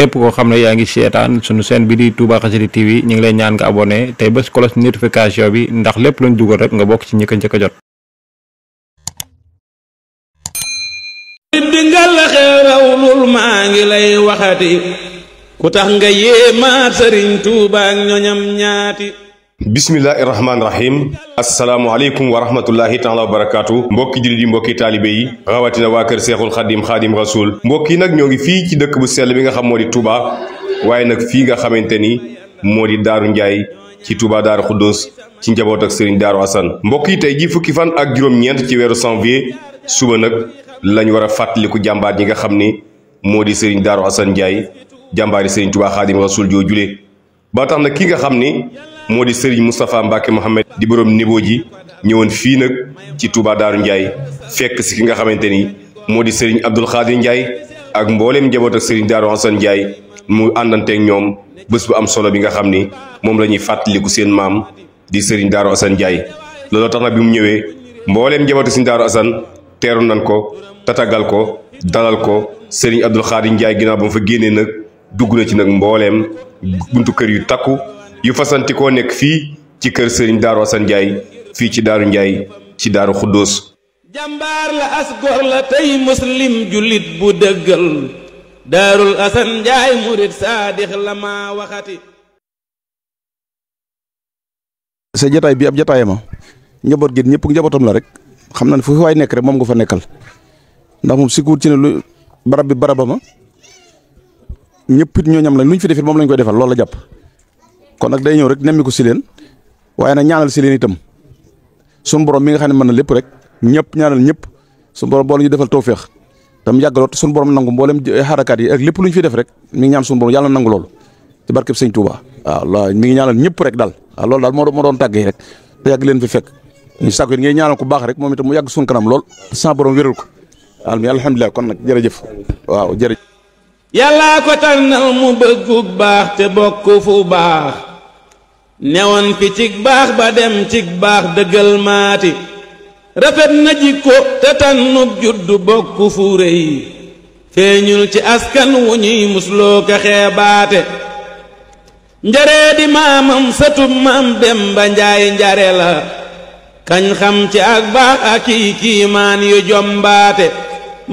képp koo xam ne yaa ngi seetaan sunu chaîne bi di Touba Xassida TV ñu ngi lay ñaan nga abonné tey bés cloche notification bi ndax lépp luñ dugal rek nga bokk ci ñi ko njëkk a jot. dingal xeerawlul maa ngi lay waxati ku tax nga yéemaat Sëriñ Tuuba ak ñoñam ñaati. bismillahi rahmaani rahim asalaamualeykum wa rahmatullahi taala wa barakaatu mbokki jullit yi mbokki taalibe yi rawatina waa kër seexul xadim xaadim rasul mbokk yi nag ñoo ngi fii ci dëkk bu sell bi nga xam moo di Touba waaye nag fii nga xamante ni moo di Daaru Njaay ci Touba Daaru Xuddus ci njaboot ak Serigne Darou Assane mbokk yi tey ji fukki fan ak juróom-ñeent ci weeru janvier suba nag lañ war a fàttaliku jàmbaar yi nga xam ni moo di Serigne Darou Assane Ndiaye jàmbaari Serigne Touba xaadim rasul joo jule ba tax nag ki nga xam ni moo di Serigne Moustapha Mbacke Mohamed di borom niveau ji ñëwoon fii nag ci Touba Daaru Ndiaye fekk si ki nga xamante ni moo di Serigne Abdoul Khadir Ndiaye ak mbooleem njaboot ak Serigne Darou Assane Ndiaye mu àndanteeg ñoom bés bu am solo bi nga xam ni moom la ñuy fàttaliku seen maam di Serigne Darou Assane Ndiaye. looloo tax nag bi mu ñëwee mbooleem njaboot ak Serigne Darou Assane teeru nan ko tatagal ko dalal ko Serigne Abdoul Khadir Ndiaye ginnaaw ba mu fa génnee nag dugg na ci nag mbooleem buntu kër yu takku. yu fasanti koo nekk fii ci kër Serigne Darou Assane Ndiaye fii ci Daaru Ndiaye ci Daaru Xuddus. jàmbaar la as gor la tey muslim jullit bu dëggal Daarul Assane Ndiaye murit saadix la maa waxati. sa jataay bi ab jataay ma njaboot gi ñëpp njabootam la rek xam na ne fu fi waay nekk rek moom nga fa nekkal ndax moom si ci ne lu barab bi barabama ñëpp it ñoo ñam lañ lu ñu fi defit moom lañ koy defal loolu la jàpp. kon nag day ñëw rek nemmi ko si leen waaye nag ñaanal si leen itam suñu borom mi nga xam ne mën na lépp rek ñëpp ñaanal ñëpp suñu borom boole ñu defal tawféex tam yàggaloot suñu borom nangu mboolem xarakaat yi ak lépp lu ñu fi def rek mi ngi ñaan suñu borom yàlla nangu loolu ci barkeb sëñ Touba waaw mi ngi ñaanal ñëpp rek daal waaw loolu daal moo doon tàggee rek te yàgg leen fi fekk ñu sàkku it ngay ñaanal ku baax rek moom itam mu yàgg suñu kanam lool sans borom wéral ko alhamdulilah kon nag jërëjëf waaw jërëjëf. yàllaa ko tànnal mu bëggu baax te bokk fu baax. newoon fi cig baax ba dem cig baax dëggal maati rafet na jikko te tànnub juddu bokk fu rëy feeñul ci askan wu ñuy musloo ka xeebaate njaree di maamam satub maam dem ba njaay njare la kañ xam ci ak baax ak kiimaan yu jombaate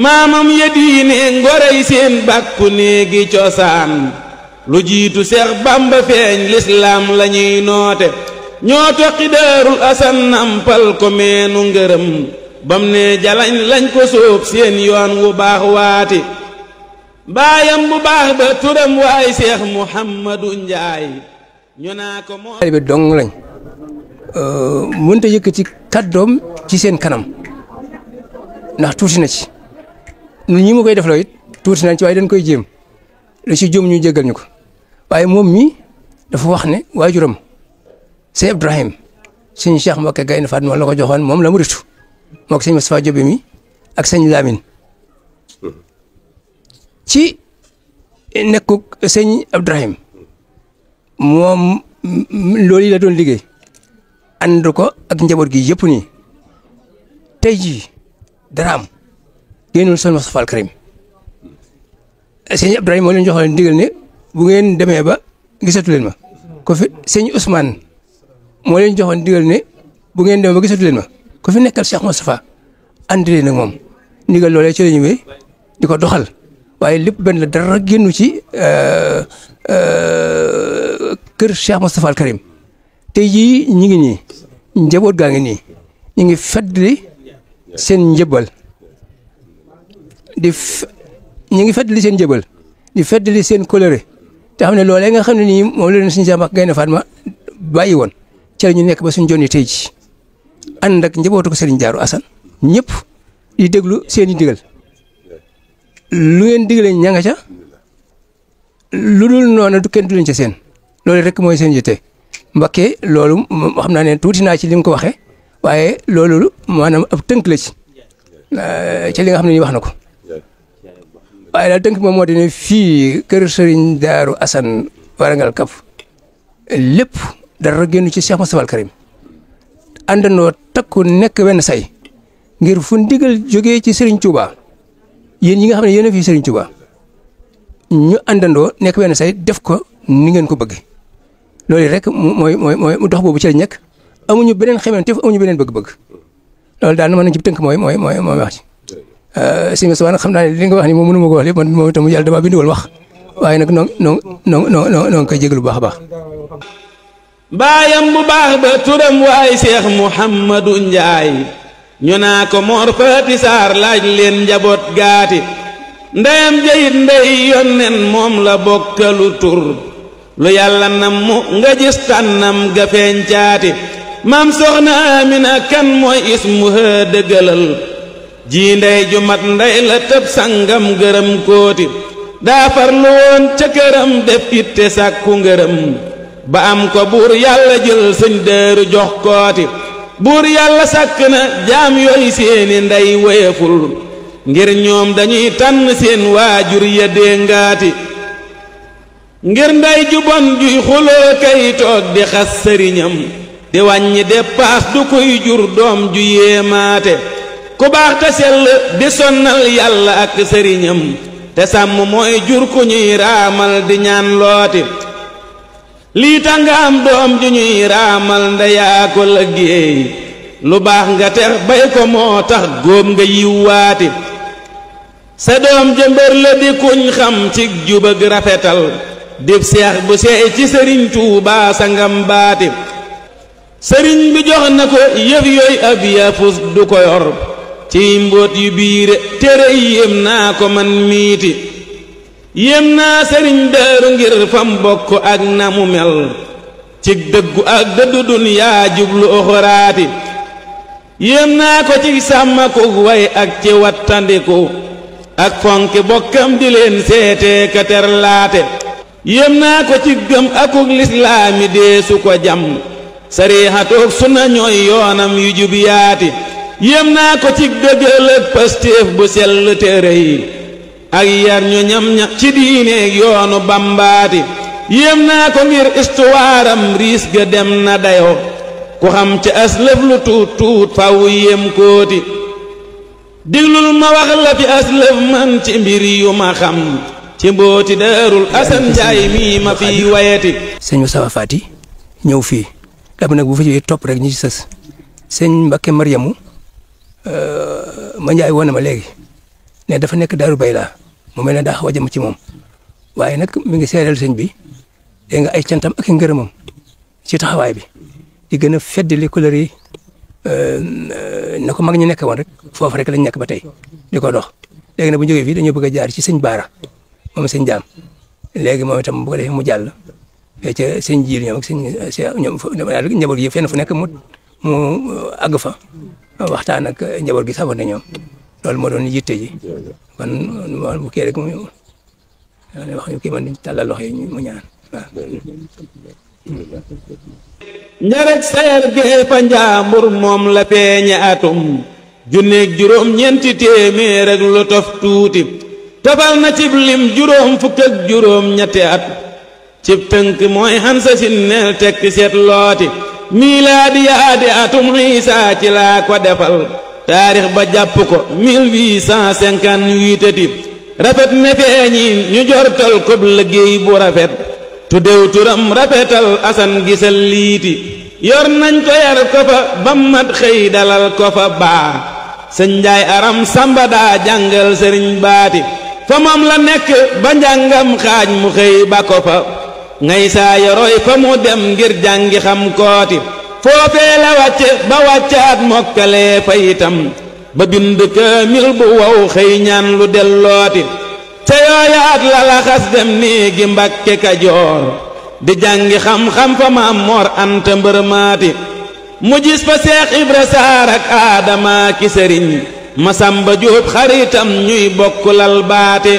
maamam ya diine ngorey seen bàkku néegi cosaan lu jiitu Seex Bamba feeñ lislaam lañuy noote ñoo toqi Daarul Asan nampal ko meenu ngërëm bam ne jalañ lañ ko sóob seen yoon wu baax waati baayam bu baax ba turam waay Seex Muhammadu Njaay ñu naa ko moo taalibe dong lañ mënta yëkkati kàddoom ci seen kanam ndax tuuti na ci ñun ñi ma koy def loo it tuuti nañ ci waaye dañ koy jéem lu ci jóom ñu jéggal ñu ko waaye moom mi dafa wax ne waajuram sëñ Ibrahim sëñ Cheikh Mbacke Gaynde Fatma la ko joxoon moom la mu ritu moo ko sëñ Moustapha Jobe mi ak sëñ Lamine ci nekkuk sëñ Ibrahim moom loolu yi la doon liggéey ànd ko ak njaboot gi yëpp nii tey jii dara am génnul sëñ Moustapha al Karim sëñ Ibrahim moo leen joxoon ndigal ne bu ngeen demee ba gisatu leen ma ko fi sëñ Ousmane moo leen joxoon ndigal ne bu ngeen demee ba gisatu leen ma ko fi nekkal Cheikh Moustapha ànd leen ak moom ndigal loolee ci la ñëwee di ko doxal waaye lépp benn la dara génnu ci kër Cheikh Moustapha al Karim tey jii ñu ngi nii njaboot gaa ngi nii ñu ngi feddali seen njëbal ñu ngi feddali seen njëbal di feddali seen coloré te xam ne loolee nga xam ne nii moom la leen suñu Cheikh Mbacke Gaynde Fatma bàyyi woon ci la ñu nekk ba suñu jonni tey ji ànd ak njabootu ko Serigne Darou Assane ñëpp di déglu seen i digal lu ngeen digalee ña nga ca lu dul noonu du kenn du leen ca seen loolu rek mooy seen yitte Mbacke loolu xam naa ne tuuti naa ci li mu ko waxee waaye loolu maanaam ab tënk la ci li nga xam ne nii wax na ko. waaye daal tënk moom moo di ne fii kër Serigne Darou Assane warangal kap lépp dara génn ci Cheikh Moustapha al Karim àndandoo takku nekk wenn say ngir fu ndigal jógee ci Serigne Touba yéen ñi nga xam ne yéen a fi Serigne Touba ñu àndandoo nekk benn say def ko ni ngeen ko bëgg loolu rek mooy dox boobu ci la nekk amuñu beneen xemanteef amuñu beneen bëgg-bëgg loolu daal mën nañ ci tënk mooy wax ci si nga xam naa ne li nga wax ni moom mënu ma ko wax lépp man moom itam yàlla damaa binduwal wax waaye nag noo ngi koy jégalu bu baax a baax. baayam bu baax ba turam waay Seex Muhammadu Njaay ñu naa ko Mor Faati Saar laaj leen njaboot gaati ndeyam jayit ndey yonnen moom la bokkalu tur lu yàlla nam mu nga gis tànnam ga feeñ caati maam soxna Amina kan mooy ismuha dëggalal ji ndey ju mat ndey la tëb sangam gërëm kooti daa farlu woon ca këram def itte sàkku ngërëm ba am ko buur yàlla jël sëñ dëru jox kooti buur yàlla sàkk na jaam yooyu seeni ndey woyeful ngir ñoom dañuy tànn seen waajur ya déngaati ngir ndey ju bon juy xuloo kay toog di xas sëriñam di wàññi dépaas du kuy jur doom ju yéemaate ku baax te sell di sonnal yàlla ak sëriñam te sàmm mooy jur ku ñuy raamal di ñaan looti lii tax nga am doom ju ñuy raamal ndeyaa ko liggéey lu baax nga tex bay ko moo tax góom nga yiwwaati sa doom jëmbër la di kuñ xam ci jubag rafetal dib seex bu seey ci sëriñ Tuubaa sangam baati sëriñ bi jox na ko yëf yooyu ab yafus du ko yor ci mbóot yu biire tere yéem naa ko man miiti yéem naa sëriñ Daaru ngir fam bokk ak na mu mel ci dëggu ak dëddu dunyaa jublu oxoraati yéem naa ko ci sàmmaku way ak ci wattandiku ak fonki bokkam di leen seetee ka terlaate yéem naa ko ci gëm akuk lislaami dee su ko jam sariixatoog sunna ñooy yoonam yu jub yaati yéem naa ko ci dëggal ak pastéef bu sell tere yi ak yar ñu ñam ña ci diineeg yoonu bambaati yéem naa ko ngir istuwaaram riis ga dem na dayo ku xam ci aslëf lu tuut tuut faw yéem kooti diglul ma wax la fi aslëf man ci mbir yu ma xam ci mbooti Daarul Asan Njaay mii ma fi wayati sëñ Moustapha Faty ñëw fii dama nag bu fa jógee topp rek ñi ci sës sëñ Mbakke Maryamu ma Njaay woon na ma léegi ne dafa nekk Daaru Bayla mu mel ne daa xaw a jëm ci moom waaye nag mi ngi seeral sëñ bi dégg nga ay cantam ak i ngërëmam ci taxawaay bi di gën a feddali couleur yi na ko mag ñi nekk woon rek foofu rek lañ nekk ba tey di ko dox léegi nag bu ñu jógee fii dañoo bëgg a jaar ci sëñ Baara moom sëñ Jaam léegi moom itam bu ko defee mu jàll ca sëñ Jiir ñoom ak sëñ ñoom njaboot gi fenn fu nekk mu àgg fa waxtaan ak njaboot gi saboon na ñoom loolu moo doon yitte ji kon bu kii rek mu wax ñu kii man di tàllal loxo yi mu ñaan waaw. njarek sayer gee fa njaambur moom la feeñe atum junneeg juróom ñeenti téeméer ak lu tof tuuti tofal na cib lim juróom fukk ak juróom ñetti at cib tënk mooy xansa sin neel tekki seet looti miilaadi yaadi atum Iisaa ci laa ko defal taarix ba jàpp ko 1858 rafet ne feeñiin ñu jortal ko liggéey bu rafet tuddew turam rafetal asan gisal liiti yor nañ ko yar ko fa ba mat xëy dalal ko fa baa sëñ Njaay aram samba daa jàngal sëriñ baati fa moom la nekk ba njàngam xaaj mu xëy ba ko fa ngay saa yoroy fa mu dem ngir jàngi xam kooti foofee la wàcce ba wàccaat mokkalee fa itam ba bind kaamil bu wow xëy ñaan lu dellooti te yooyaat la laxas dem néegi Mbàkke Kajoor di jàngi xam-xam fa Maam Moor Anta Mbërmaati mu gis fa Seex Ibra Saar ak Aadama ki sëriñ Masamba Jóob xaritam ñuy bokk lal baati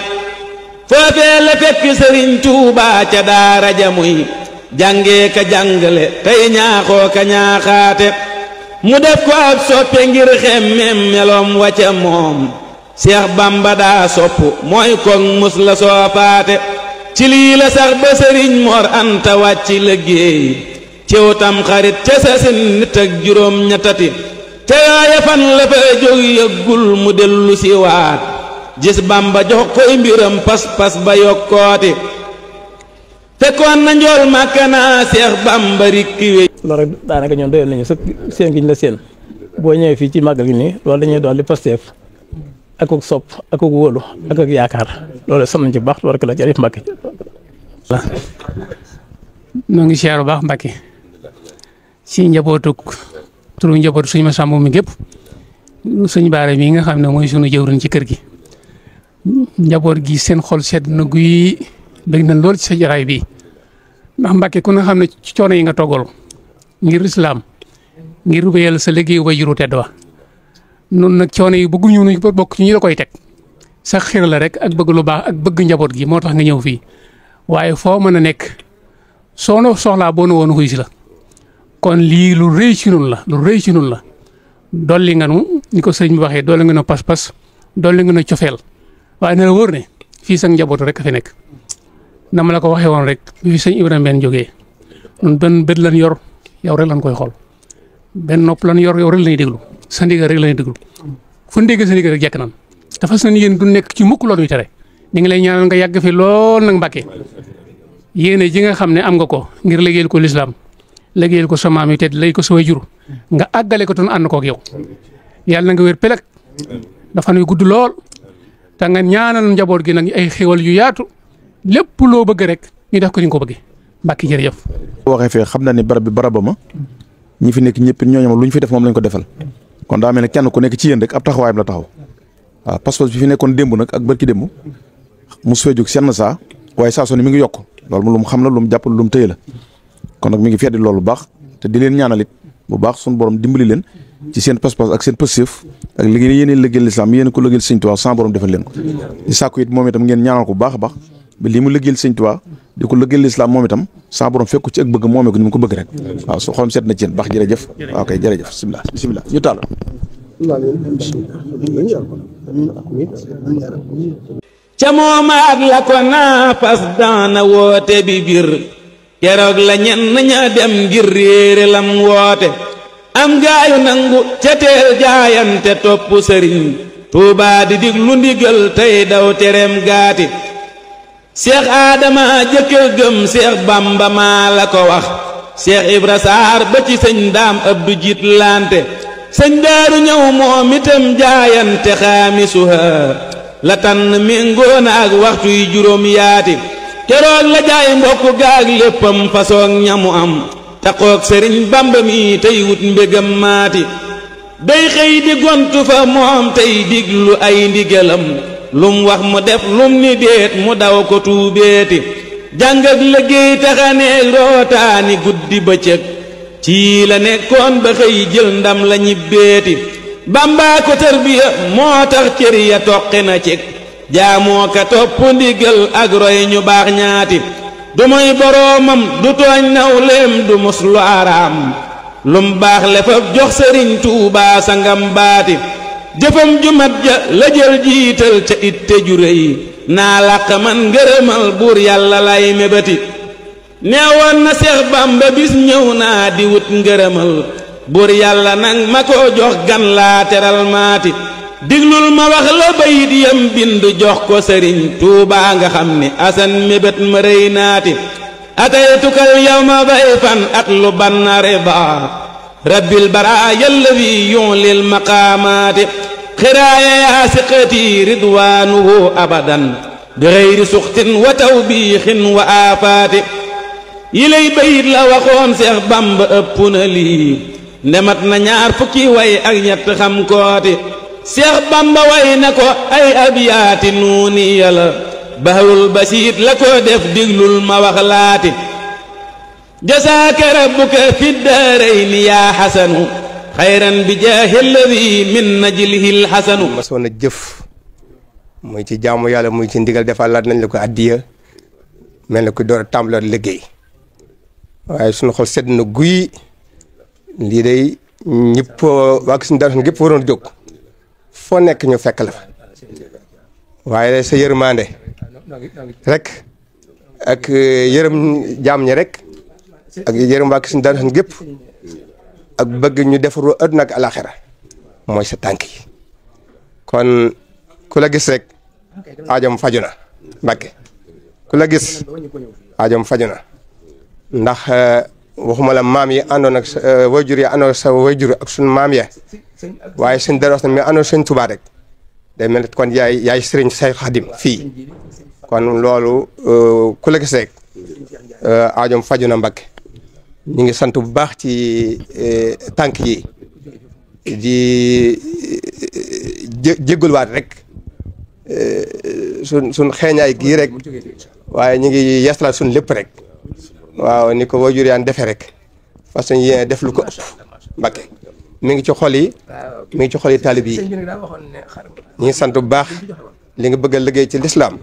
foofee la fekk sëriñ Tuubaa ca daara ja muy jàngee ka jàngale tey ñaaxoo ka ñaaxaate mu def ko ab soppe ngir xemmeem meloom wa ca moom Seex Bamba daa sopp mooy koog mus la soofaate ci lii la sax ba sëriñ Mor Anta wàcci liggéey ciw tam xarit ca sasin nit ak juróom ñettati te yooya fan la fa jóg yëggul mu dellu si waat gis Bamba jox koy mbiram pas-pas ba yokkooti fekkoon na njool Màkka naa Seex Bamba rikki wéy. loolu rek daanaka ñoom doyoon nañu sëkk seen gi ñu la seen boo ñëwee fii ci màggal gi nii loolu dañuy doon li Pastef ak ak sopp ak ak wóolu ak ak yaakaar loolu sam nañ ci bu baax war la jërëjëf Mbacke. noo ngi siyaar bu baax Mbacke ci turu njabootu suñu Masamba mi gépp suñu baare mi nga xam ne mooy suñu jëwriñ ci kër gi njaboot gi seen xol sedd na guy bëgg na lool ci sa jaraay bi ndax Mbacke ku nga xam ne ci coono yi nga toggal ngir islaam ngir wéyal sa liggéey ba juru tedd wa noonu nag coono yi bëgguñu ñu bokk ci ñi la koy teg sa xir la rek ak bëgg lu baax ak bëgg njaboot gi moo tax nga ñëw fii waaye foo mën a nekk soo na soxlaa boo na woon xuy si la kon lii lu rëy ci nun la dolli nga nu ni ko sëñ bi waxee dolli nga nu pas-pas dolli nga nu cofeel waaye na la wóor ne fii sax njaboot rek a fi nekk na ma la ko waxee woon rek bi fi sëñ Ibrahima benn jógee nun benn bët lan yor yow rek lan koy xool benn nopp lan yor yow rek lañuy déglu sa ndigal rek lañuy déglu fu ndégg sa ndigal rek jekk nan dafa seen yéen du nekk ci mukk loolu tere ni ngi lay ñaanal nga yàgg fi lool nag Mbàkke yéene ji nga xam ne am nga ko ngir liggéeyal ko lislaam liggéeyal ko sa maam yi te lay ko sa waajur nga àggale ko ton ànd kook yow yàlla na nga wér peleg dafa nuy gudd lool te nga ñaanal njaboot gi nag ay xéwal yu yaatu lépp loo bëgg rek ñu def ko ni nga ko bëggee Mbàkke jërëjëf. boo waxee fee xam naa ne barab bi barabama ñi fi nekk ñëpp ñooñu lu ñu fi def moom lañ ko defal kon daa mel ne kenn ku nekk ci yéen rek ab taxawaayam la taxaw waaw pas-pas bi fi nekkoon démb nag ak barki démb mos fee jóg senn saa waaye saa su ne mi ngi yokk loolu lu mu xam la lu mu jàpp lu mu tëye la kon nag mi ngi feddi loolu bu baax te di leen ñaanalit bu baax suñu borom dimbali leen ci seen pas-pas ak seen pësséef ak liggéey yéen liggéeyal lislaam yéen ko liggéeyal Sëñ Tuubaa sans borom defal leen ko di sàkku it moom itam ngeen ñaanal ko bu baax a baax ba lii mu liggéeyal Sëñ Tuubaa di ko liggéeyal lislaam moom itam sans borom fekku ci ak bëgg moomee ko ni mu ko bëgg rek waaw su xolam seet na ci yéen baax jërëjëf waaw kay jërëjëf bismillah ñu tàll ca moomaat la ko naa fas daana woote bi bir keroog la ñenn ña dem ngir réere lam woote am gaayu nangu ca teel jaayante topp sëriñ Tuubaa di diglu ndigal tey daw tereem gaati Seex Aadama jëkka gëm Seex Bamba maa la ko wax Seex Ibra Saar ba ci sëñ Daam Abdu jiit lante sëñ Daaru ñëw moom itam jaayante xaamisuha la tànn méngoona ak waxtu yi juróom yaati keroog la jaay mbokk gaag léppam façon ñamu am taqoog sëriñ Bamba mi tey wut mbégam maati day xëy di gontu fa moom tey diglu ay ndigalam lum wax mu def lum ni déet mu daw ko tuubeeti jàng ak liggéey taxaneeg rootaani guddi bëccëg ci la nekkoon ba xëy jël ndam la ñibbeeti Bamba ko tarbiya moo tax cër ya toqi na cig jaamoo ka topp ndigal ak roy ñu baax ñaati du moy boroomam du tooñ nawleem du mus lu araam lum baax le faf jox sëriñ Tuubaa sangam baati jëfam ju mat ja la jël jiital ca itte ju rëy naa làq man ngërëmal buur yàlla lay mébati neewoon na Seex Bamba bis ñëw naa di wut ngërëmal buur yàlla nag ma ko jox gan laa teral maati diglul ma wax la bayit yam bind jox ko sëriñ Tuubaa nga xam ni asan mébét ma rëy naati ataytukal yawma bayfan atlu banna riba rabbil baraaya alladi yulil maqaamaati xiraaya yaa siqati ridwaanuhu abadan bi xeyri suxtin wa tawbiixin wa aafaati yi lay bayit la waxoon Seex Bamba ëpp na lii ndemat na ñaar fukki way ak ñett xam kooti Seex Bamba way na ko ay abyaati nuuni yàlla bahrul basiit la ko def diglul ma wax laati jasaaka rabbuka fi daarayni yaa xasanu xayran bi jaahi alladi min najlihil xasanu masoon a jëf muy ci jaamu yàlla muy ci ndigal defal laat nañ la ko addiya mel na ku door a tàmbaloot liggéey waaye suñu xol sedd na guy lii day ñëpp waa suñu dara gépp waroon jóg foo nekk ñu fekk la fa waaye sa yërmande rek ak yërëm jaam ñi rek ak yërëm waa suñu dara gépp ak bëgg ñu defaru àdduna ak alaxira mooy sa tànk yi kon ku la gis rek aajam faju na Mbàkke ku la gis aajam faju na ndax waxuma la maam yi àndoon ak wayjur yi àndoon ak sa wayjur ak suñu maam ya waaye sëñ Darou Assane mi àndoon sëñ Touba rek day mel kon yaay sëriñ say Xadim fii kon loolu ku la gis rek aajam faju na Mbàkke ñu ngi sant bu baax ci tànk yi di jéggulwaat rek suñ xeeñaay gii rek waaye ñu ngi yeesalaat suñ lépp rek waaw ni ko waajur yaan defee rek façon yéen def lu ko ëpp Mbàkke mi ngi ci xol yi mi ngi ci xol yi taalib yi ñu ngi sant bu baax li nga bëgg a liggéey ci lislaam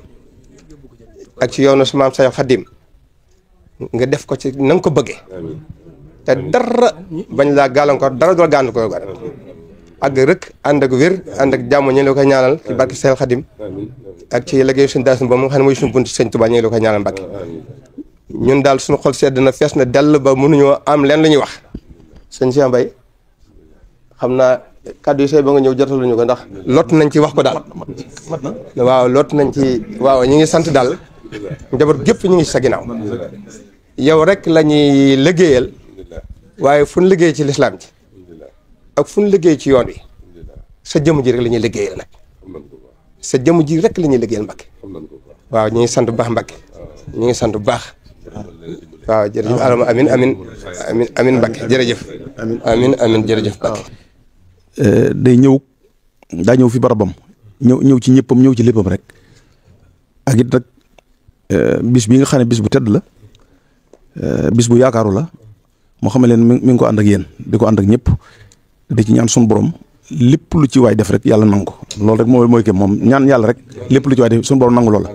ak ci yoonu su maam Seex Xadim nga def ko ci na nga ko bëggee te dara bañ laa gàllankoor dara doo gàllankoor ko ak rëkk ànd ak wér ànd ak jàmm ñu la koy ñaanal ci barke Seex Xadim ak ci liggéeyu suñu daal ba mu xam ne mooy suñu bunt sëñ Tuubaa ñu la koy ñaanal Mbàkke ñun daal suñu xol sedd na fees na dell ba mënuñoo am leen lu ñuy wax sëñ Cheikh Mbaye xam naa kàddu yi say ba nga ñëw jotaluñu ko ndax lot nañ ci wax ko daal waaw lot nañ ci waaw ñu ngi sant daal njaboot gépp ñu ngi sa ginnaaw yow rek la ñuy liggéeyal waaye fu ñu liggéey ci lislaam ji ak fu ñu liggéey ci yoon wi sa jëmm ji rek la ñuy liggéeyal nag sa jëmm ji rek la ñuy liggéeyal Mbàkke waaw ñu ngi sant bu baax Mbàkke ñu ngi sant bu baax waaw jërëjëf alama amin amin amin amin Mbàkke jërëjëf amin amin jërëjëf Mbàkke day ñëw daa ñëw fi barabam ñëw ci ñëppam ñëw ci léppam rek ak it nag bis bi nga xam ne bis bu tedd la bis bu yaakaaru la moo xam ne leen mi ngi ko ànd ak yéen di ko ànd ak ñëpp di ci ñaan suñu borom lépp lu ci waay def rek yàlla nangu ko loolu rek mooy ke moom ñaan yàlla rek lépp lu ci waay def suñu borom nangu loola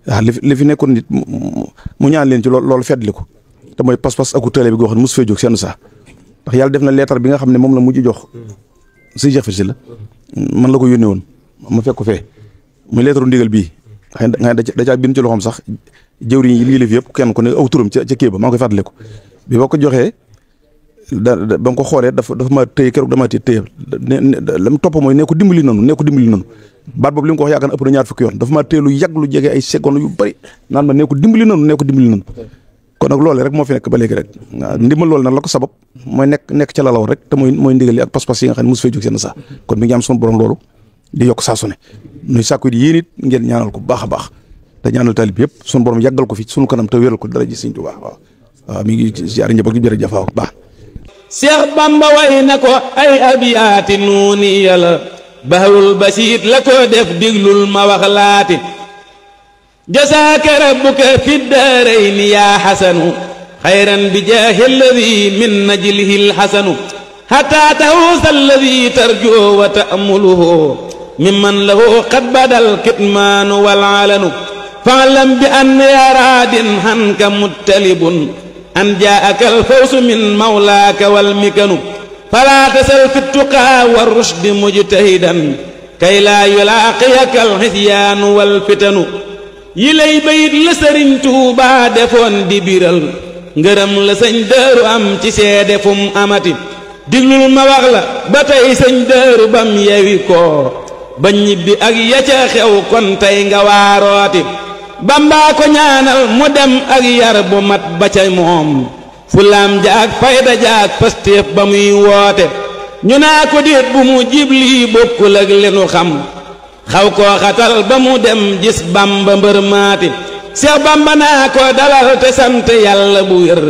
waaw li fi nekkoon nit mu ñaan leen ci loolu feddli ko te mooy pas-pas aku tële bi goo xam ne mosu fee jóg seen saa ndax yàlla def na leetar bi nga xam ne moom la mujj jox si Cheikh Faty Sylla man la ko yónnee woon ma fekk ko fee muy leetaru ndigal bii nga da caa bind ci loxoom sax jëwriñ yi lii la fi yëpp kenn ku ne aw turam ca kii ba maa ngi koy fàttaliku bi boo ko joxee ba nga ko xoolee dafa ma tëye keroog damaa tëye la mu topp mooy nee ko dimbali noonu baat boobu li nga ko wax yaakaar na ëpp na ñaar fukki yoon dafa maa tëye lu yàgg lu jege ay secondes yu bari naan ma nee ko dimbali noonu kon nag loolu rek moo fi nekk ba léegi rek waaw ndimbal loolu nag la ko sabab mooy nekk ca lalaw rek te mooy ndigal yi ak pas-pas yi nga xam ne mosu fee jóg seen saa kon mi ngi am sunu borom loolu di yokk saa su ne nuy sàkku di yéen it ngeen ñaanal ko bu baax a baax te ñaanal talib yëpp sunu borom yàggal ko fi sunu kanam te wéral ko dara ji Sëñ Tuubaa waaw mi ngi ziar njaboot gi jërëjëf waaw baax Seex Bamba way na ko ay abiyaati nuuni yàlla bahrul basiit la ko def diglul ma wax laati jasaaka rabbuka fi daarayni yaa xasanu xayran bi jaahi alladi min najlihi alxasanu xataa tahuusa alladi tarjoo wa taamuluhu mimman lahu qad badal kitmaanu wal alanu faalam bi ann yaa raadin hanka muttalibun an jaaka alfawsu min mawlaaka wal mikanu falaa tasal fi tuqaa wa rushdi mujtahidan kay laa yulaaqiyaka alxisyaanu wal fitanu yi lay bayit la sëriñ Tuubaa defoon di biral ngërëm la sëñ Daaru am ci seede fum amati diglul ma wax la ba tey sëñ Daaru bam yewi ko ba ñibbi ak ya ca xew kon tey nga waarooti Bamba ko ñaanal mu dem ak yar bu mat ba ca moom fulaam ja ak fayda ja ak pastéef ba muy woote ñu naa ko déet bu mu jibli bokkul ak lenu xam xaw koo xatal ba mu dem gis Bamba mbër maati Seex Bamba naa ko dalal te sant yàlla bu wér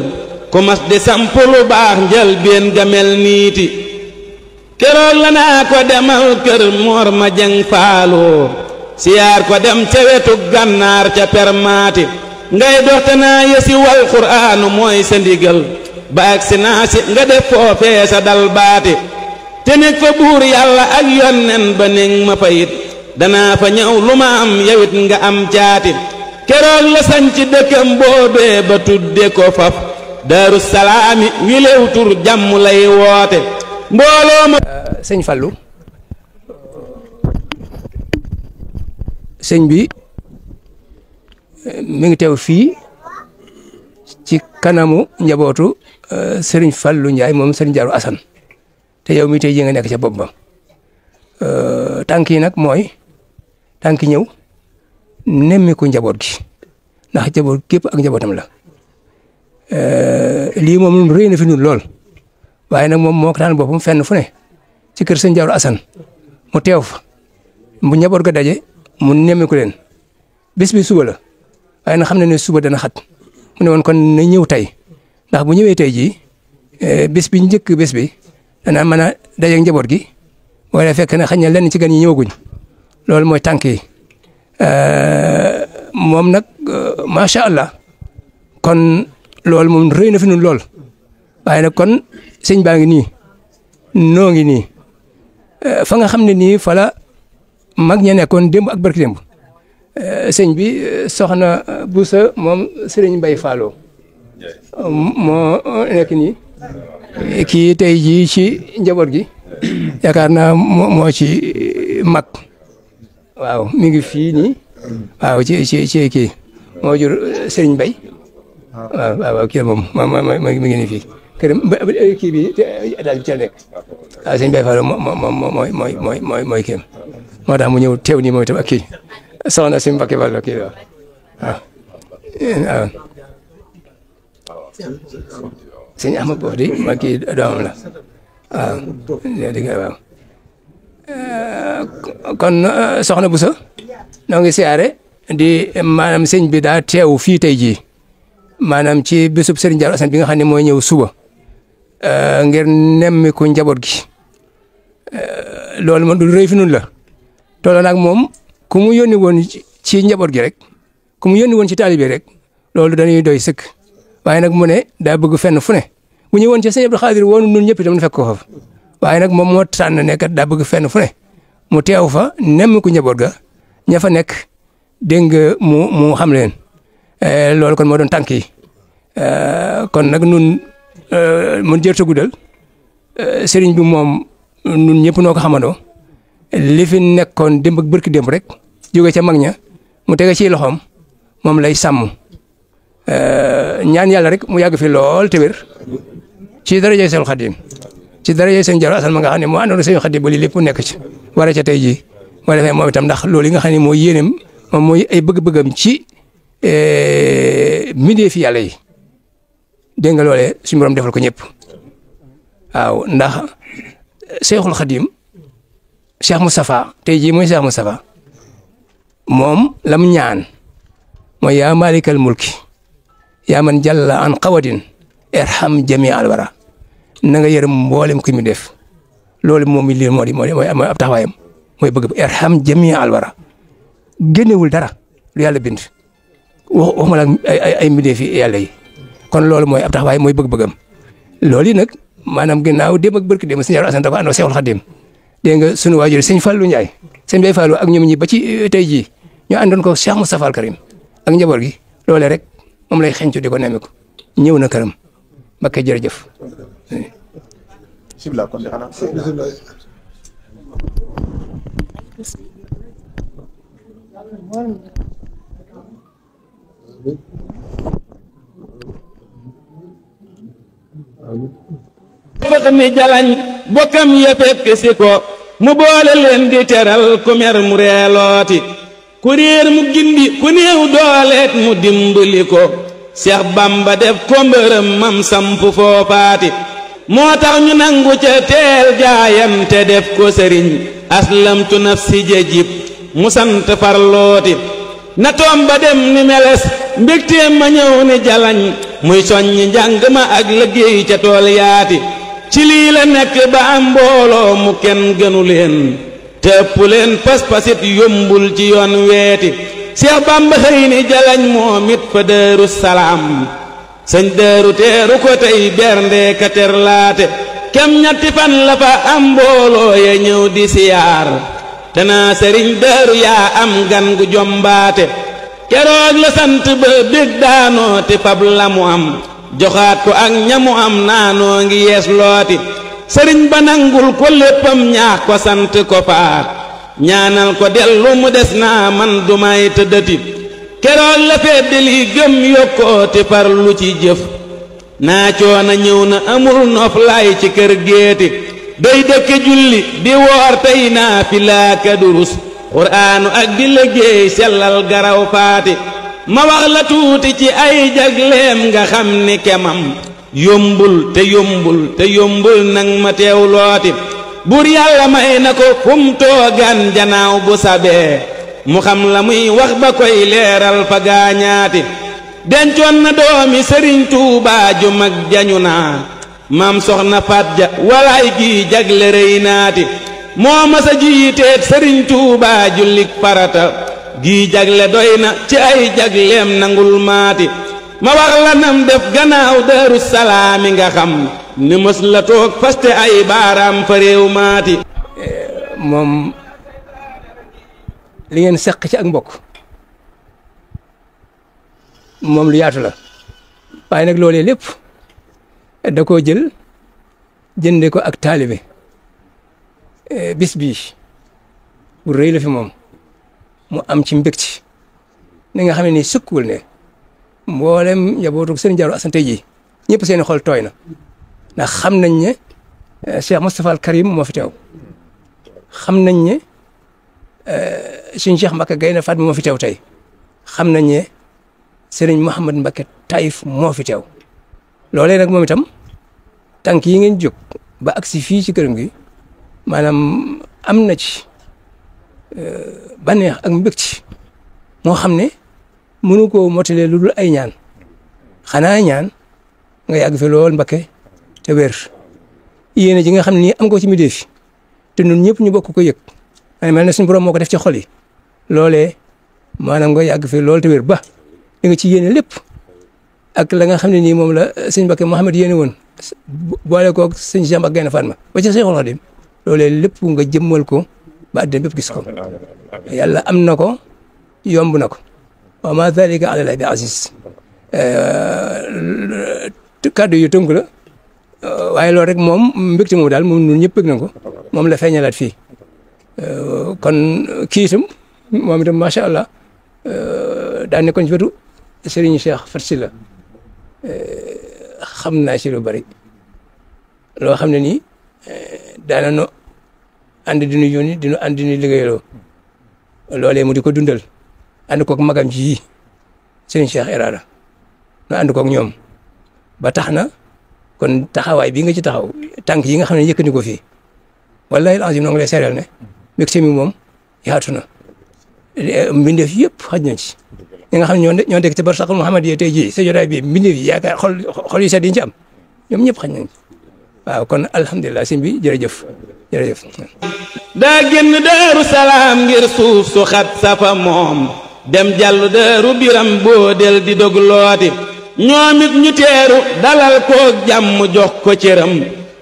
ku mas di samp lu baax njël been ga mel niiti keroog la naa ko demal kër Moor ma jeng faaloo siyaar ko dem ca wetu gànnaar ca permaati ngay doxte naa yesi wal quraanu mooy sa ndigal ba ak si naa si nga def foofee sa dal baati te nekk fa buur yàlla ak yonnen ba néeg ma fayit danaa fa ñëw lu ma am yawit nga am caati keroog la sañ ci dëkkam boobee ba tudde ko faf Daaru Salaami wilew tur jàmm lay woote mbooloo ma sëñ Fallou sëñ bi mi ngi teew fii ci kanamu njabootu sëriñ Fallou Ndiaye moom sëriñ Darou Assane te yow mi tey ji nga nekk ca bopp ba tànk yi nag mooy tànk ñëw nemmiku njaboot gi ndax njaboot képp ak njabootam la lii moom rëy na fi ñun lool waaye nag moom moo ko daan boppam fenn fu ne ci kër sëñ Daaru Asan mu teew fa bu njaboot ga daje mu nemmiku leen bés bi suba la waaye nag xam na ne suba dana xat mu ne woon kon na ñëw tey ndax bu ñëwee tey jii bés bi njëkk bés bi dana mën a dajeeg njaboot gi wala fekk na xañ na lenn ci gan yi ñëwaguñ loolu mooy tànk yi moom nag macha allah kon loolu moom rëy na fi ñun lool waaye nag kon sëñ baa ngi nii noo ngi nii fa nga xam ne nii fa la mag ña nekkoon démb ak barki démb sëñ bi soxna Boussa moom Serigne Mbaye Fallo moo nekk nii kii tey jii ci njaboot gi yaakaar naa moo ci mag waaw mi ngi fii nii waaw ci kii moo jur Serigne Mbaye waaw kii moom mi ngi nii fii kër kii bi daal bi ca nekk waaw Serigne Mbaye Fallo mooy kii moo tax mu ñëw teew nii moom itam ak kii soxna si Mbacké Fallo kii waaw waaw sëñ Ahmad boobu di ma kii doomam la waaw dëgg waaw kon soxna Bousso noo ngi siyaare di maanaam sëñ bi daa teew fii tey jii maanaam ci bésub Serigne Darou Assane bi nga xam ne mooy ñëw suba ngir nemmiku njaboot gi loolu moom du rëy fi nun la tolloo nag moom ku mu yónni woon ci njaboot gi rek ku mu yónni woon ci taalibe rek loolu dañuy doy sëkk waaye nag mu ne daa bëgg fenn fu ne bu ñëwoon ci sëñ Abdou Khadir woonu nun ñëpp itam ñu fekk ko fa waaye nag moom moo tànn ne kat daa bëgg fenn fu ne mu teew fa nemmiku njaboot ga ña fa nekk dégg nga mu xam leen loolu kon moo doon tànk yi kon nag nun mun jërta guddal sëriñ bi moom nun ñëpp noo ko xamandoo li fi nekkoon démb ak bërki démb rek jóge ca mag ña mu tege ci loxoom moom lay sàmm ñaan yàlla rek mu yàgg fi lool te wér ci darajay Seexul Xadim ci darajay sëñ Darou Assane ma nga xam ne moo àndoon Seexul Xadim ba lii lépp nekk ci war a ca tey jii moo defee moom itam ndax loolu yi nga xam ne mooy yéeneem moom mooy ay bëgg-bëggam ci mbindee fi yàlla yi dégg nga loolee suñu borom defal ko ñëpp waaw ndax Seexul Xadim Cheikh Moustapha tey jii mooy Cheikh Moustapha moom lam ñaan mooy yaa malikal mulki yaa man jalla an qawadin irham jami al wara na nga yërëm mboolem ku mi def loolu moom lii mooy ab taxawaayam mooy bëgg irham jami al wara génnewul dara lu yàlla bind waxuma la ay mbindeef fi yàlla yi kon loolu mooy ab taxawaay mooy bëgg-bëggam loolu yi nag maanaam ginnaaw démb ak barki démb sëñ Darou Assane da ko àndoo Seexul Xadim dégg nga sunu waajur sëñ Fallou Ndiaye sëñ Baye Fallou ak ñoom ñi ba ci tey jii ñu àndoon ko Cheikh Moustapha Al Karim ak njaboot gi loolee rek moom lay xencu di ko nemmeeku ñëw na këram Mbacké jërëjëf. bëgg mi jalañ bokkam ya fekk si ko mu boole leen di teral ku mer mu reelooti ku réer mu gindi ku néew dooleet mu dimbali ko Seex Bamba def ko mbërëm mam samp foofaati moo tax ñu nangu ca teel jaayante def ko sëriñ aslamtu nafsi jajib mu sant farlooti na toom ba dem ni meles mbégteem ma ñëw ni jalañ muy soññi njàng ma ak liggéey ca tool yaati ci lii la nekk ba am mbooloo mu kenn gënu leen te ëpp leen pas-pasit yombul ci yoon weeti Seex Bamba xëy ni jalañ moom it fa Daaru Salaam sëñ Daaru teeru ko tey bernde ka terlaate kem ñetti fan la fa am mbooloo ya ñëw di siyaar te naa sëriñ Daaru yaa am gan gu jombaate keroog la sant ba bég daanoo te fab la mu am joxaat ko ak ñamu am naanoo ngi yees looti sëriñ ba nangul ko léppam ñaax ko sant ko faat ñaanal ko dellu mu des naa man du may tëddati keroog la feddi li gëm yokkoo te farlu ci jëf naa coona ñëw na amul nof lay ci kër géeti day dëkk julli di woor tey naa fi laaka durus quraanu ak di liggéey sellal garaw paati ma wax la tuuti ci ay jagleem nga xam ni kemam yombul te yombul nang ma teew looti buur yàlla may na ko fum toogaan janaaw bu sabee mu xam la muy wax ba koy leeral fa gaañaati dencoon na doomi sëriñ Tuubaa ju mag jañu naa maam soxna Faat Ja walaay gii jagle rëy naati moo masa jiiteet sëriñ Tuubaa jullik farata gii jagle doy na ci ay jagleem nangul maati ma wax la nam def gannaaw Daaru Salaami nga xam ni mës la toog faste ay baaraam fa réew maati moom li ngeen seq ci ak mbokk moom lu yaatu la waaye nag loolee lépp da koo jël jënde ko ak taalibe bis bii bu rëy la fi moom mu am ci mbégte ni nga xam ne nii sukkuwul ne mboolem njabootu sëriñ Daaru Asan tey jii ñëpp seen xol tooy na ndax xam nañ ne Cheikh Moustapha al Karim moo fi teew xam nañ ne suñu Cheikh Mbacke Gaynde Fatma moo fi teew tey xam nañ ne sëriñ Mouhamad Mbacke Taïf moo fi teew loolee nag moom itam tànk yi ngeen jóg ba agsi fii ci këram gi maanaam am na ci bànneex ak mbégte moo xam ne mënu koo motalee lu dul ay ñaan xanaa ñaan nga yàgg fi lool Mbacke te wér yéene ji nga xam ne nii am ko ci midee fi te ñun ñëpp ñu bokk ko yëg mel na suñu borom moo ko def ci xol yi loolee maanaam nga yàgg fi lool te wér ba li nga ci yéene lépp ak la nga xam ne nii moom la sëñ Mbacke Mouhamed yéene woon boole koog sëñ Cheikh Mbacke Gaynde Fatma ba ci Cheikhul Khadim loolee lépp nga jëmmal ko ba àddina bépp gis ko yàlla am na ko yomb na ko wa ma dhalika ala llahi bi aziz kàddu yu tënk la waaye loolu rek moom mbégte moom daal moom ñun ñëpp bëgg na ko moom la feeñalaat fii kon kii itam moom itam macha allah daan nekkoon ci wetu Serigne Cheikh Fat Sylla xam naa ci lu bari loo xam ne nii daana no ànd di nu yónni di nu ànd di nu liggéeyaloo loolee mu di ko dundal ànd koog magam ji yii Serigne Cheikh Irada nu ànd koog ñoom ba tax na kon taxawaay bii nga ci taxaw tànk yi nga xam ne yëkkandi ko fii wallahi alazim noo ngi lay seeral ne mbégte mi moom yaatu na mbindeef yëpp xaj nañ ci ñi nga xam ne ñoo dekk ci barsaqul Muhammad yi tey jii sa jotaay bi mbindeef yi yaakaar xol yi set yi ñu ci am ñoom ñëpp xaj nañ ci waaw kon alhamdulilah sëñ bi jërëjëf jërëjëf daa génn Daaru Salaam ngir suuf su xat safa moom dem jàllu Daaru Biram boo del di dog looti ñoom it ñu teeru dalal koog jàmm jox ko cëram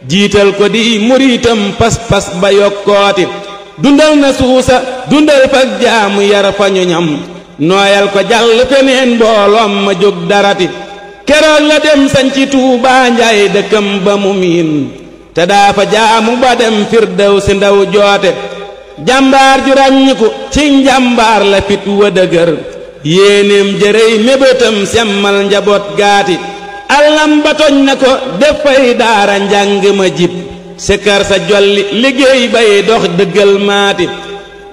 jiital ko di muritam pas-pas ba yokkooti dundal na suusa dundal fak jaamu yar fa ñu ñam nooyal ko jàll feneen mbooloom ma jóg darati keroog la dem sañci Tuubaa Njaay dëkkam ba mu miin te daa fa jaamu ba dem firdaw si ndaw joote jàmbaar ju ràññiku ci njàmbaar la fit wa dëgër yéenéem jërëy mébétam semmal njaboot gaati allam ba toj na ko def fay daara njàng ma jib sikkar sa jolli liggéey bay dox dëggal maati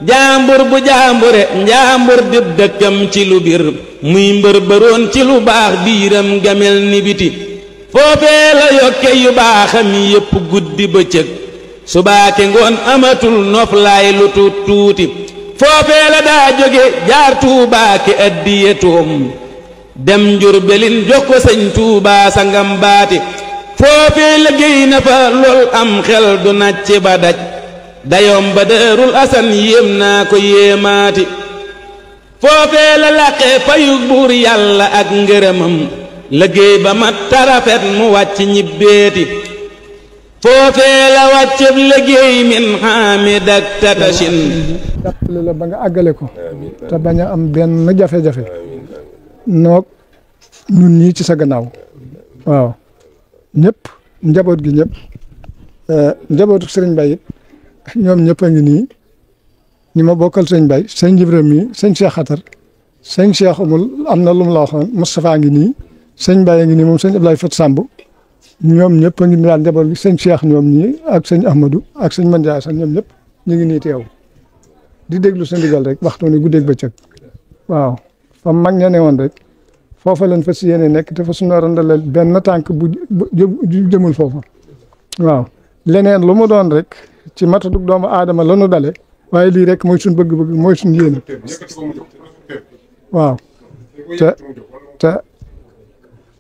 jaambur bu jaambure njaambur dib dëkkam ci lu bir muy mbër bëroon ci lu baax biiram gamel ni biti foofee la yokke yu baaxam yépp guddi bëccëg subaake ngoon amatul noflaay lu tuut tuuti foofee la daa jóge jaar Tuubaa ki addiye toom dem Njurbelin jox ko sëñ Tuubaa sangam baati foofee liggéey na fa lool am xel du nàcc ba daj dayoom ba Daarul Asan yéem naa ko yéemaati foofee la làqe fayu buur yàlla ak ngërëmam liggéey ba mat tarafet mu wàcc ñibbeeti foofee la wàcceb liggéey min xaamid ak tatashin jàppale la ba nga àggale ko te bañ a am benn jafe-jafe noog ñun ñii ci sa gannaaw waaw ñëpp njaboot gi ñëpp njabootu sëriñ Baye it ñoom ñëpp a ngi nii ñi ma bokkal sëñ Baye sëñ Jibril mi sëñ Cheikh Xatar sëñ Cheikh amul am na lu mu la waxoon Moustapha ngi nii sëñ Baye ngi nii moom sëñ Ablaye Fat Samb ñoom ñëpp a ngi nii daal njaboot gi sëñ Cheikh ñoom ñii ak sëñ Ahmadou ak sëñ Mandiaye sax ñoom ñëpp ñu ngi nii teew di déglu sa ndigal rek waxtu ni guddeeg bëccëg waaw fa mag ña ne woon rek foofa lañ fas yéene nekk te fa suñu randalal benn tànk bu jëmul foofa waaw leneen lu mu doon rek ci matadug doomu aadama la nu dale waaye lii rek mooy suñ bëgg-bëgg mooy suñ yéene waaw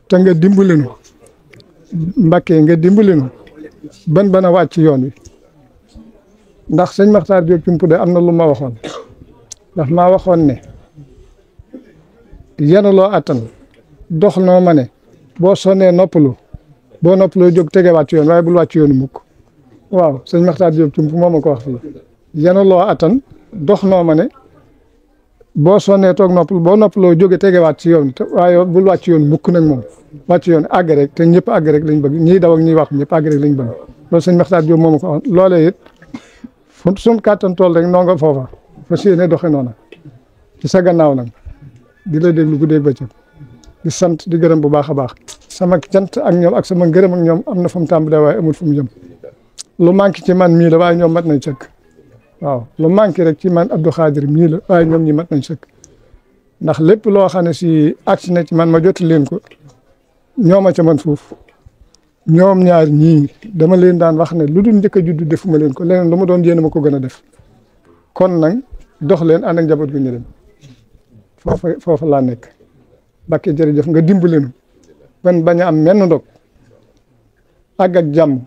te nga dimbali nu Mbàkke nga dimbali nu ban a wàcc yoon wi ndax sëñ Maxtaar Jóob Cumpu de am na lu ma waxoon ndax maa waxoon ne yenuloo attan dox noo ma ne boo sonnee noppalu boo noppaloo jóg tegewaat ci yoon waaye bul wàcc yoonu mukk waaw sëñ Maxtaar Jóob Cumpu moo ma ko wax fii yenuloo attan dox noo ma ne boo sonnee toog noppalu boo noppaloo jóge tegewaat ci yoon waaye bul wàcc yoon mukk nag moom wàcc yoon àgg rek te ñëpp àgg rek lañ bëgg ñiy daw ak ñiy wax ñëpp àgg rek lañ bëgg loolu sëñ Maxtaar Jóob moo ma ko wax loolee it fu suñ kàttan tool rek noo nga foofa fas yéene doxe noona ci sa gannaaw nag di la déglu guddeeg bëccëg di sant di gërëm bu baax a baax sama cant ak ñoom ak sama ngërëm ak ñoom am na fu mu tàmbalee waaye amul fu mu jëm lu manqué ci man mii la waaye ñoom mat nañ sëkk waaw lu manqué rek ci man Abdou Khadir mii la waaye ñoom ñi mat nañ sëkk ndax lépp loo xam ne si agsi na ci man ma joti leen ko ñoo ma ca man foofu ñoom ñaar ñii dama leen daan wax ne lu dul njëkk a juddu defuma leen ko leneen lu ma doon yéene ma ko gën a def kon nag dox leen ànd ak njaboot gi ñu dem foofa laa nekk Mbàkke jërëjëf nga dimbali nu ban bañ a am menn ndog àgg ak jàmm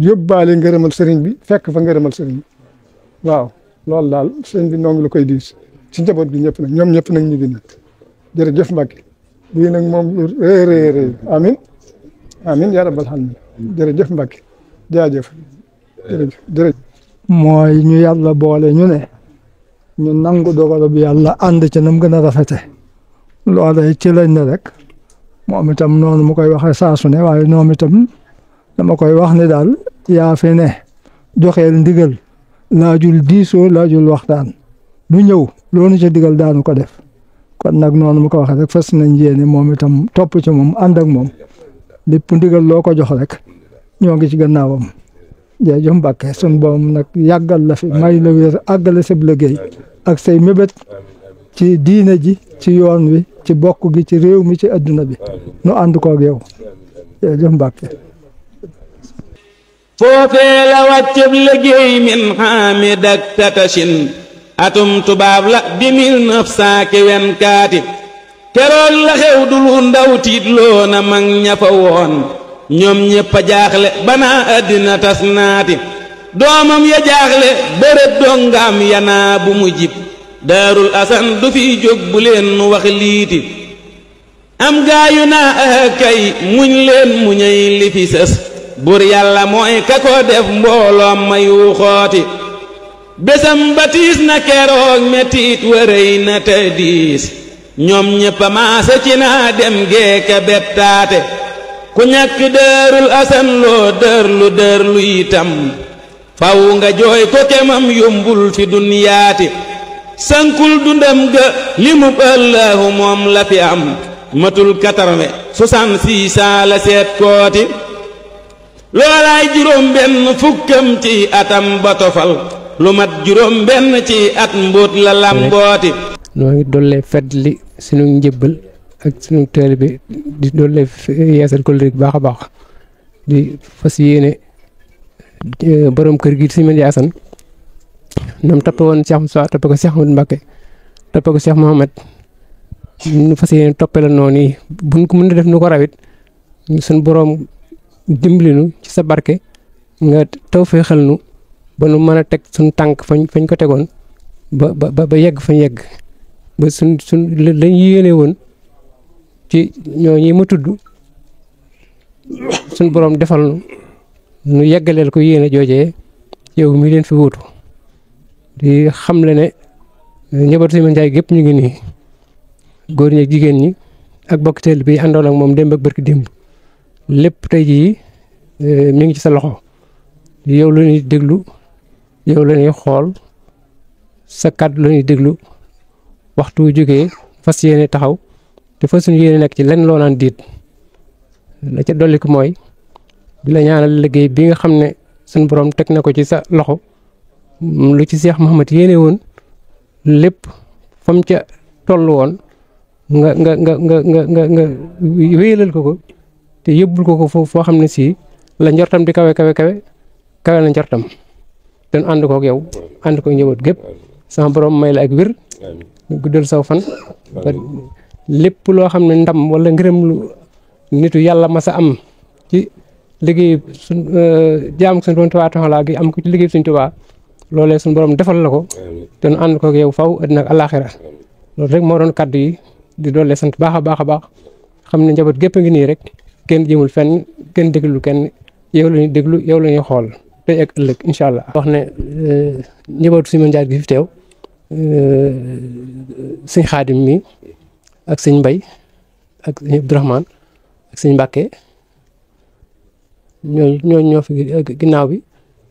yóbbaale ngërëmal sëriñ bi fekk fa ngërëmal sëriñ bi waaw loolu daal sëriñ bi noo ngi la koy diis ci njaboot gi ñëpp nag ñoom ñëpp nag ñu ngi nii jërëjëf Mbàkke lii nag moom rëy amin amin yaa rabbal alamin jërëjëf Mbàkke jaajëf jërëjëf mooy ñu yàlla boole ñu ne ñu nangu dogal bi yàlla ànd ci nam gën a rafete loola ci lañ ne rek moom itam noonu mu koy waxee saa su ne waaye noonu itam dama koy wax ne daal yaa fi ne joxeel ndigal laajul diisoo laajul waxtaan lu ñëw loolu ca digal daanu ko def kon nag noonu mu ko waxee rek fas nañ yéene moom itam topp ci moom ànd ak moom lépp ndigal loo ko jox rek ñoo ngi ci gannaawam jërëjëf Mbàkke sun boom nag yàggal la fi may la wér àggale sa liggéey ak say mébét ci diine ji ci yoon wi ci bokk gi ci réew mi ci adduna bi nu ànd koog yow jërëjëf Mbàkke foofee la wàcceb liggéey min xaamid ak tatashin atum tubaab la di 1924 keroog la xew du lu ndaw tiit loo na mag ña fa woon ñoom ñëpp a jaaxle banaa àddina tas naati doomam ya jaaxle bërëb dongaam yanaa bu mu jib daarul asan du fi jóg bu leen nu wax liiti am gaayu naa kay muñ leen muñay li fi sës bur yàlla mooy ka ko def mbooloom ma yu xooti bésam batiis na keroog mettiit wërëy na te diis ñoom ñëpp a maase ci naa dem geeka bettaate ku ñàkk dërul asan loo dërlu itam faw nga jooy ko kemam yombul fi dunyaati sankul dundam ga li mu ëllëhu moom la fi am matul 66 ans la seet kooti loolaay juróom benn fukkam ci atam ba tofal lu mat juróom benn ci at mbóot la lambooti noo ngi dollee fedd li sunu njëbbal ak sunu teel bi di dollee yeesal ko léegi baax a baax di fas yéene borom kër gi si Madi Assane nam toppe woon Cheikh Moussa toppe ko Cheikh Ahmadou Mbacké toppe ko Cheikh Mohamed ñu fas yéene toppe la noonu yi buñ ko mën a def nu ko rawit suñ borom dimbali nu ci sa barke nga taw fee xel nu ba nu mën a teg suñ tànk fañ ko tegoon ba yegg fañ yegg ba suñ lañ yéene woon ci ñooñi ma tudd suñ borom defal nu yeggaleel ko yéene joojee yow mi leen fi wuutu di xam le ne njabootu si Mandiaye gépp ñu ngi nii góor ñi ak jigéen ñi ak bokk teel bi àndoon ak moom démb ak barki démb lépp tey jii mi ngi ci sa loxo yow la ñuy déglu yow la ñuy xool sa kàddu la ñuy déglu waxtu wu jógee fas yéene taxaw te fas suñu yéene nekk ci lenn loo naan diit la ca dolli ko mooy di la ñaanal liggéey bi nga xam ne suñu borom teg na ko ci sa loxo lu ci Cheikh Mouhamad yéene woon lépp fam ca toll woon nga wéyalal ko te yóbbul ko foo xam ne si la njortam di kawe na njortam te ànd koog yow ànd koog njaboot gépp sama borom may la ak wér guddal saw fan lépp loo xam ne ndam wala ngërëm lu nitu yàlla masa am ci liggéey suñ jaam suñu borom Tuubaa taxalaa gi am ko ci liggéey suñ Tuubaa loolee suñu borom defal la ko te nu ànd koog yow faw àddina ak àllaaxira loolu rek moo doon kaddu yi di doole sant baax a baax xam ne njaboot gépp a ngi nii rek kenn jëmul fenn kenn déglu kenn yow la ñuy déglu yow la ñuy xool tey ak ëllëg incha allah. wax ne njabootu suñu njaat gi fi teew sëñ Xaadim mi ak sëñ Mbay ak sëñ Abdourahmane ak sëñ Mbàkke ñoo fi ginnaaw bi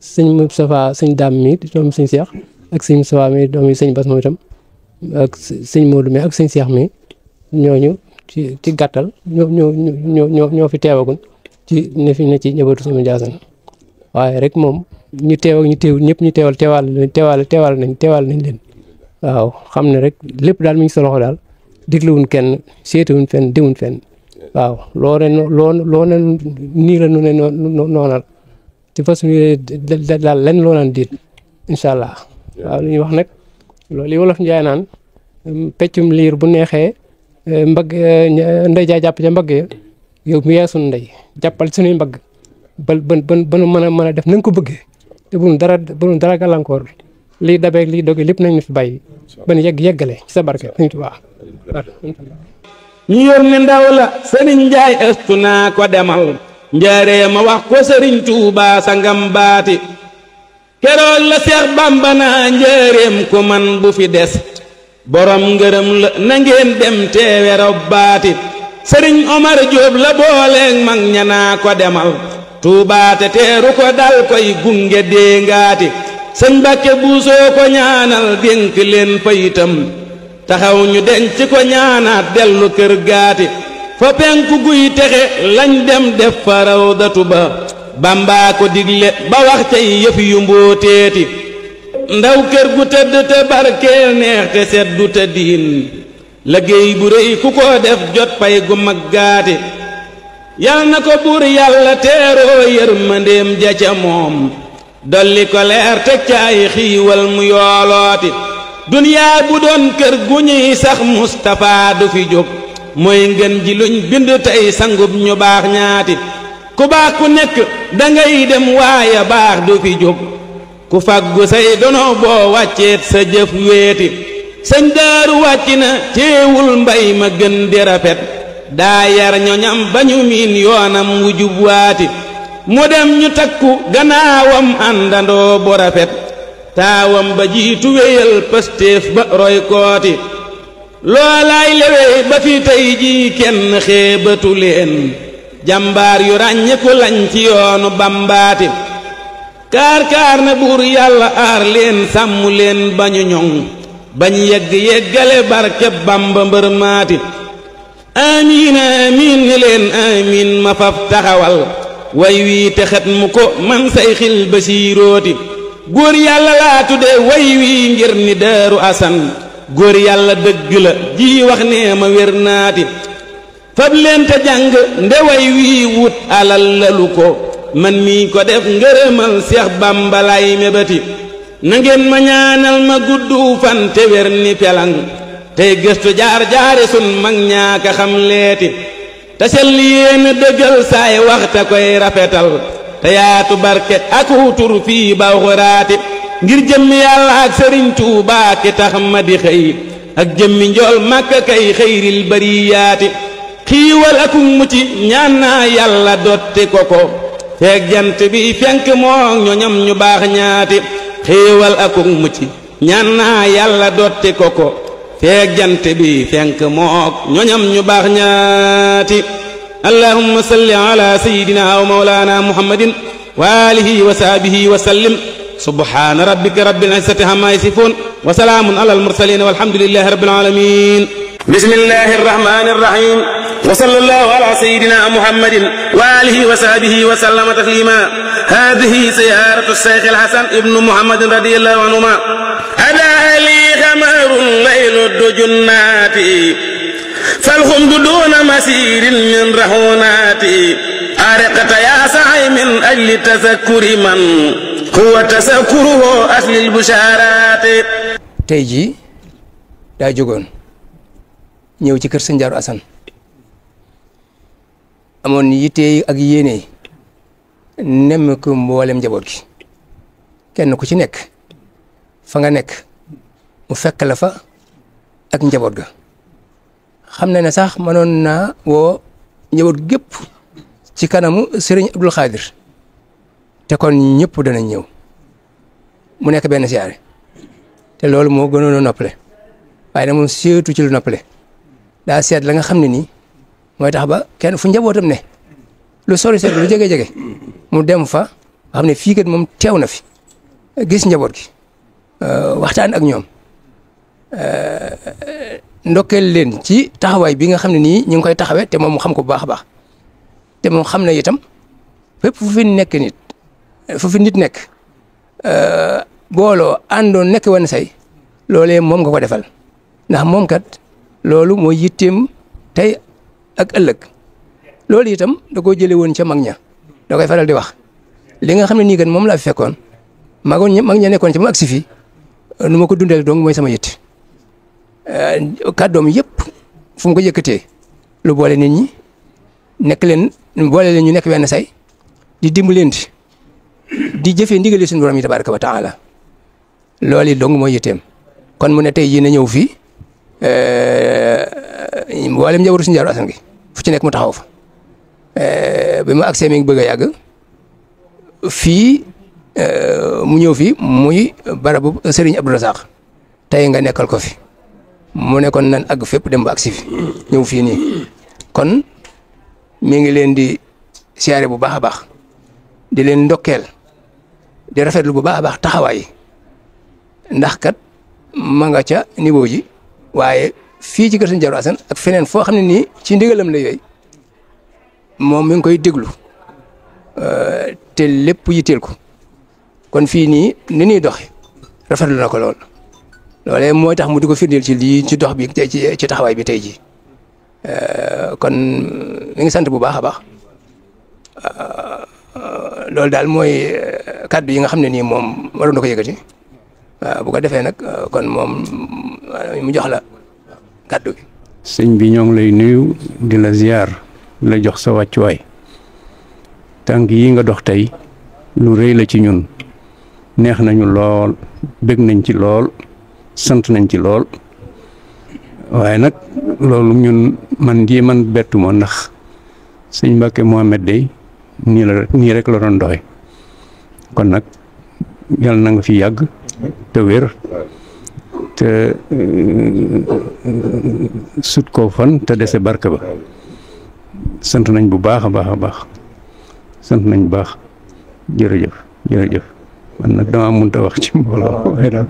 sëñ Moustapha sëñ Daam mi doomu sëñ Seex ak sëñ Moustapha mi doomu sëñ Bas moom itam ak sëñ Modou mi ak sëñ Seex mi ñooñu ci gàttal ñoo fi teewagun ci ne fi ne ci njabootu suñu Ndiassane waaye rek moom ñu teew ak ñu teewul ñëpp ñu teewal nañ leen waaw xam ne rek lépp daal mi ngi sa loxo daal dégluwuñ kenn seetuwuñ fenn diwuñ fenn waaw loo ne nii la nu ne noonal ci fas daal lenn loo naan diit incha allah waaw li ñuy wax nag loolu yi wolof njaay naan peccum liir bu neexee mbagg ndey jaay jàpp ca mbagg ya yow mi yaay sunu ndey jàppal suñuy mbagg ba nu mën a def na nga ko bëggee te bu nu dara gàllankoor lii dabeeg lii doge lépp nañ ñu fi bàyyi ba nu yeggale ci sa barke Sëñ Tuubaa ñu yor ne ndaw la sëriñ Njaay ëstu naa ko demal njaaree ma wax ko sëriñ Tuubaa sa ngam baati keroog la Seex Bàmba naa njaareem ku man bu fi des borom ngërëm la na ngeen dem teewe robbaati sëriñ Omar Jóob la booleeg mag ña naa ko demal tuubaate teeru ko dal koy gunge déngaati sëñ Mbàkke buusoo ko ñaanal dénk leen fayitam taxaw ñu denc ko ñaanaat dellu kër gaati fa penku guy texe lañ dem def fa rawdatu ba Bàmbaa ko digle ba wax cay yëf yu mbóoteeti ndaw kër gu tëdd te barkeel neex te seddu te diin liggéey bu rëy ku ko def jot pay gu maggaati yal na ko buur yàlla teeroo yërmandeem ja ca moom dolli ko leer teg ca ay xiiwal mu yoolooti duniyaa bu doon kër gu ñuy sax Mustapha du fi jóg mooy ngën ji luñ bind tey sangub ñu baax ñaati ku baax ku nekk dangay dem waaye baax du fi jóg ku faggu say dono boo wàcceet sa jëf weeti sëñ Daaru wàcc na teewul mbay ma gën di rafet daa yar ñoñam ba ñu miin yoonam wu jub waati mu dem ñu takku gannaawam àndandoo bu rafet taawam ba jiitu wéyal pëstéef ba roy kooti loolaay lewee ba fi tey jii kenn xeebatu leen jàmbaar yu ràññiku lañ ci yoonu Bambaati kaar na buur yàlla aar leen sàmm leen bañu ñoŋ bañ yeggale barkeb Bamba mbër maati amiin amiin ni leen amiin ma faf taxawal way wii te xet mu ko man say xil basiirooti góor yàlla laa tudde way wii ngir ni Daaru Asan góor yàlla dëgg la ji wax nee ma wér naati fab leen te jàng nde way wii wut alal lalu ko man mii ko def ngërëmal Seex Bàmba lay mébati na ngeen ma ñaanal ma guddu fan te wér ni pelang tey gëstu jaar-jaari sun mag ñaaka xam leeti te sell yéen dëggal saay waxta koy rafetal te yaatu barke ak wutur fii ba xuraati ngir jëmmi yàlla ak sëriñ Tuubaa ki tax ma di xëy ak jëmmi njool Makka kay xëyril bariyaati xiiwal ak mucc ñaan naa yàlla dotti ko feeg jant bi fenk moo ñoñam ñu baax ñaati xiiwal ak mucc ñaan naa yàlla dotti ko feeg jant bi fenk moo ñoñam ñu baax ñaati allahumma salli ala sayyidina wa mawlana muhammadin wa alihi wa sahbihi wa sallim subhana rabbika rabbil izzati amma yasifun wa salamun ala al mursalin walhamdulillahi rabbil alamin bismillahi irrahmani irrahim wa sallallahu ala sayidina muhammadin wa alihi wa sahbihi wa sallama taslima hadihi ziyaratu shaykh alhasan ibnu muhammadin radiyallahu anhuma ada li khamarun laylu dujunnati falhum duna masirin min rahunati arqata ya sa'i min ajli tazakkuri man huwa tazakkuruhu aslil busharati. tey jii daa jógoon ñëw ci kër sëñ Daaru Asan amoon yitte ak yéene nemm ko mboolem njaboot gi kenn ku ci nekk fa nga nekk mu fekk la fa ak njaboot ga xam na ne sax mënoon naa woo njaboot gépp ci kanamu sëriñ Abdul Xaadir te kon ñëpp danañ ñëw mu nekk benn siyaare te loolu moo gënoon a noppale waaye nag moom seetu ci lu noppale daa seet la nga xam ne nii mooy tax ba kenn fu njabootam ne lu sori sori lu jege-jege mu dem fa nga xam ne fii kat moom teew na fi gis njaboot gi waxtaan ak ñoom ndokkeel leen ci taxawaay bi nga xam ne nii ñu ngi koy taxawee te moom mu xam ko bu baax a baax te moom xam na itam fépp fu fi nekk nit fu fi nit nekk booloo àndoon nekk wan say loolee moom nga ko defal ndax moom kat loolu mooy yitteem tey ak ëllëg loolu itam da koo jëlee woon ca mag ña da koy faral di wax li nga xam ne nii kat moom laa fi fekkoon mag ña nekkoon ci mu agsi fii nu ma ko dundal donc mooy sama yitt kàddoom yëpp fu mu ko yëkkatee lu boole nit ñi nekk leen boole leen ñu nekk wenn say di dimbalante di jëfee ndigali suñu borom yi tabaraka wa taala loolu it dong mooy yitteem kon mu ne tey jii na ñëw fii mboolem njabootu suñu Daaru Asan gi fu ci nekk mu taxaw fa bi mu agsee mi ngi bëgg a yàgg fii mu ñëw fii muy barabu Serigne Abdou Razak tey nga nekkal ko fi mu ne kon nan àgg fépp dem ba agsi fi ñëw fii nii kon mi ngi leen di siyaare bu baax a baax di leen ndokkeel di rafetlu bu baax a baax taxawaay ndax kat ma nga ca niveau ji waaye fii ci kër Sëñ Daaru Asan ak feneen foo xam ne nii ci ndigalam la yooyu moom mi ngi koy déglu te lépp yitteel ko kon fii nii ni ñuy doxe rafetlu na ko lool loolee mooy tax mu di ko firndeel ci lii ci dox bi ci taxawaay bi tey jii kon mi ngi sant bu baax a baax loolu daal mooy kàddu yi nga xam ne nii moom waroon na ko yëkkati bu ko defee nag kon moom mu jox la kàddu bi. sëñ bi ñoo ngi lay nuyu di la ziar di la jox sa wàccuwaay tànk yi nga dox tey lu rëy la ci ñun neex nañu lool bëgg nañ ci lool sant nañ ci lool waaye nag loolu ñun man bettu ma ndax sëñ Mbàkke Mohamed day nii rek la doon doxe kon nag yàlla na nga fi yàgg te wér te sut ko fan te dese barke ba sant nañ bu baax a baax a baax sant nañ bu baax jërëjëf man nag dama mënta wax ci mbooloo waaye daal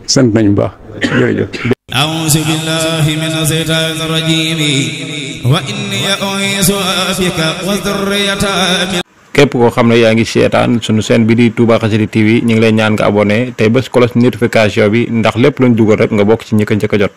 sant nañ bu baax jërëjëf. أعوذ بالله من الشيطان الرجيم وإني أعيذها بك وذريتها. képp koo xam ne yaa ngi seetaan sunu chaîne bi di Touba Xassida TV ñu ngi lay ñaan nga abonné tey bés cloche notification bi ndax lépp luñ dugal rek nga bokk ci ñi ko njëkk a jot.